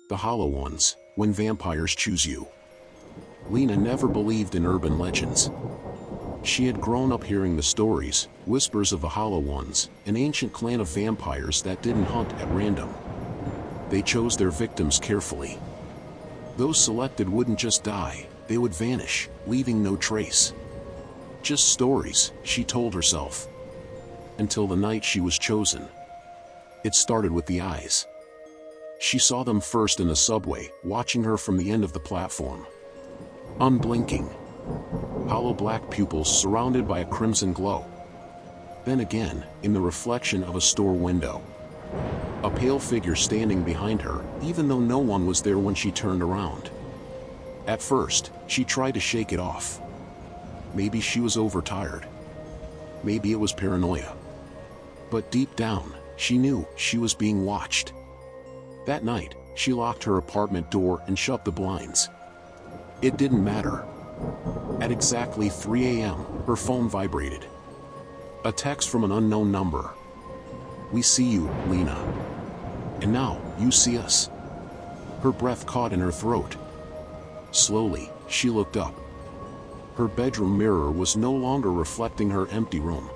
The Hollow Ones, When Vampires Choose You. Lena never believed in urban legends. She had grown up hearing the stories, whispers of the Hollow Ones, an ancient clan of vampires that didn't hunt at random. They chose their victims carefully. Those selected wouldn't just die, they would vanish, leaving no trace. Just stories, she told herself. Until the night she was chosen. It started with the eyes. She saw them first in the subway, watching her from the end of the platform. Unblinking. Hollow black pupils surrounded by a crimson glow. Then again, in the reflection of a store window. A pale figure standing behind her, even though no one was there when she turned around. At first, she tried to shake it off. Maybe she was overtired. Maybe it was paranoia. But deep down, she knew she was being watched. That night, she locked her apartment door and shut the blinds. It didn't matter. At exactly 3 a.m., her phone vibrated. A text from an unknown number. "We see you, Lena. And now, you see us." Her breath caught in her throat. Slowly, she looked up. Her bedroom mirror was no longer reflecting her empty room.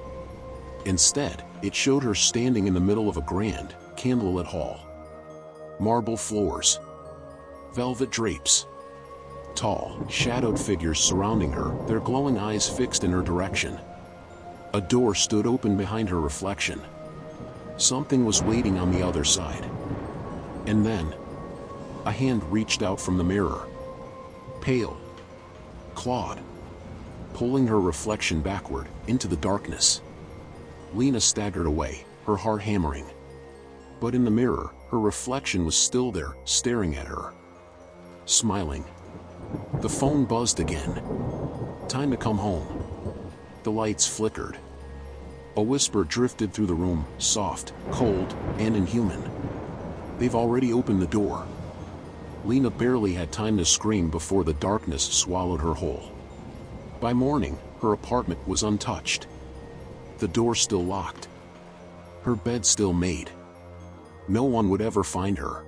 Instead, it showed her standing in the middle of a grand, candlelit hall. Marble floors. Velvet drapes. Tall, shadowed figures surrounding her, their glowing eyes fixed in her direction. A door stood open behind her reflection. Something was waiting on the other side. And then, a hand reached out from the mirror. Pale. Clawed. Pulling her reflection backward, into the darkness. Lena staggered away, her heart hammering. But in the mirror, her reflection was still there, staring at her. Smiling. The phone buzzed again. Time to come home. The lights flickered. A whisper drifted through the room, soft, cold, and inhuman. "They've already opened the door." Lena barely had time to scream before the darkness swallowed her whole. By morning, her apartment was untouched. The door still locked. Her bed still made. No one would ever find her.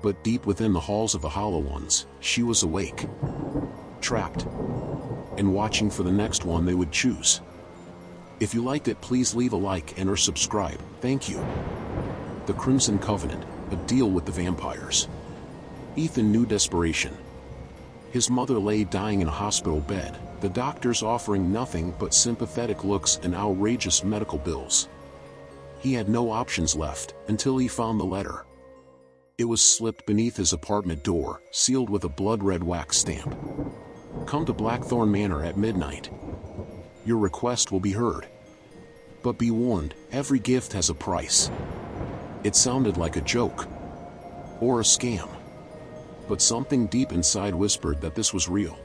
But deep within the halls of the Hollow Ones, she was awake. Trapped. And watching for the next one they would choose. If you liked it, please leave a like and or subscribe, thank you. The Crimson Covenant, a deal with the vampires. Ethan knew desperation. His mother lay dying in a hospital bed, the doctors offering nothing but sympathetic looks and outrageous medical bills. He had no options left, until he found the letter. It was slipped beneath his apartment door, sealed with a blood-red wax stamp. "Come to Blackthorn Manor at midnight. Your request will be heard. But be warned, every gift has a price." It sounded like a joke. Or a scam. But something deep inside whispered that this was real.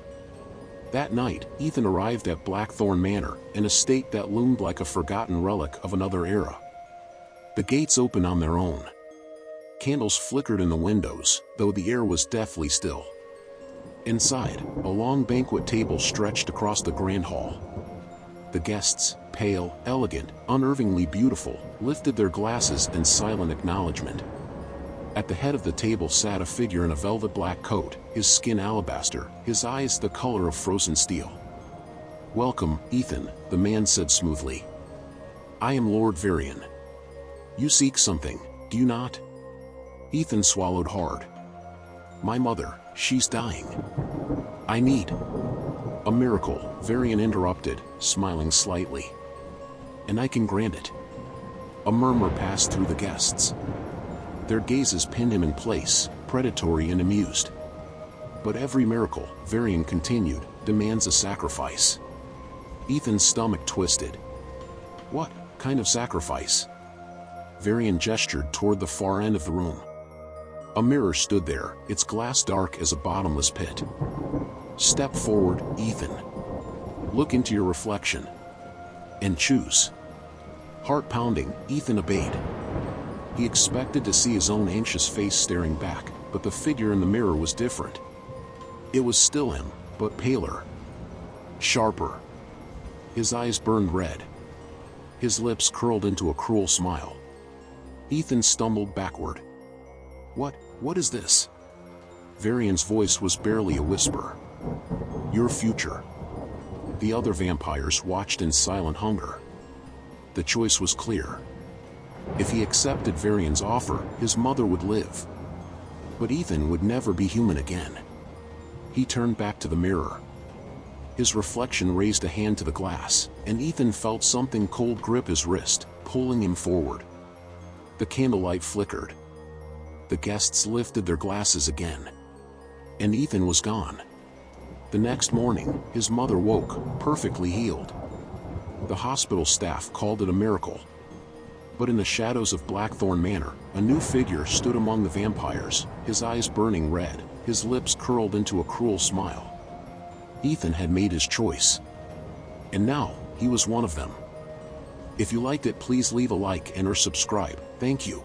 That night, Ethan arrived at Blackthorn Manor, an estate that loomed like a forgotten relic of another era. The gates opened on their own. Candles flickered in the windows, though the air was deathly still. Inside, a long banquet table stretched across the grand hall. The guests, pale, elegant, unnervingly beautiful, lifted their glasses in silent acknowledgement. At the head of the table sat a figure in a velvet black coat, his skin alabaster, his eyes the color of frozen steel. "Welcome, Ethan," the man said smoothly. "I am Lord Varian. You seek something, do you not?" Ethan swallowed hard. "My mother, she's dying. I need..." "A miracle," Varian interrupted, smiling slightly. "And I can grant it." A murmur passed through the guests. Their gazes pinned him in place, predatory and amused. "But every miracle," Varian continued, "demands a sacrifice." Ethan's stomach twisted. "What kind of sacrifice?" Varian gestured toward the far end of the room. A mirror stood there, its glass dark as a bottomless pit. "Step forward, Ethan. Look into your reflection. And choose." Heart pounding, Ethan obeyed. He expected to see his own anxious face staring back, but the figure in the mirror was different. It was still him, but paler. Sharper. His eyes burned red. His lips curled into a cruel smile. Ethan stumbled backward. "What What is this? Varian's voice was barely a whisper. Your future. The other vampires watched in silent hunger. The choice was clear. If he accepted Varian's offer, his mother would live. But Ethan would never be human again. He turned back to the mirror. His reflection raised a hand to the glass, and Ethan felt something cold grip his wrist, pulling him forward. The candlelight flickered. The guests lifted their glasses again. And Ethan was gone. The next morning, his mother woke, perfectly healed. The hospital staff called it a miracle. But in the shadows of Blackthorn Manor, a new figure stood among the vampires, his eyes burning red, his lips curled into a cruel smile. Ethan had made his choice. And now, he was one of them. If you liked it, please leave a like and or subscribe. Thank you.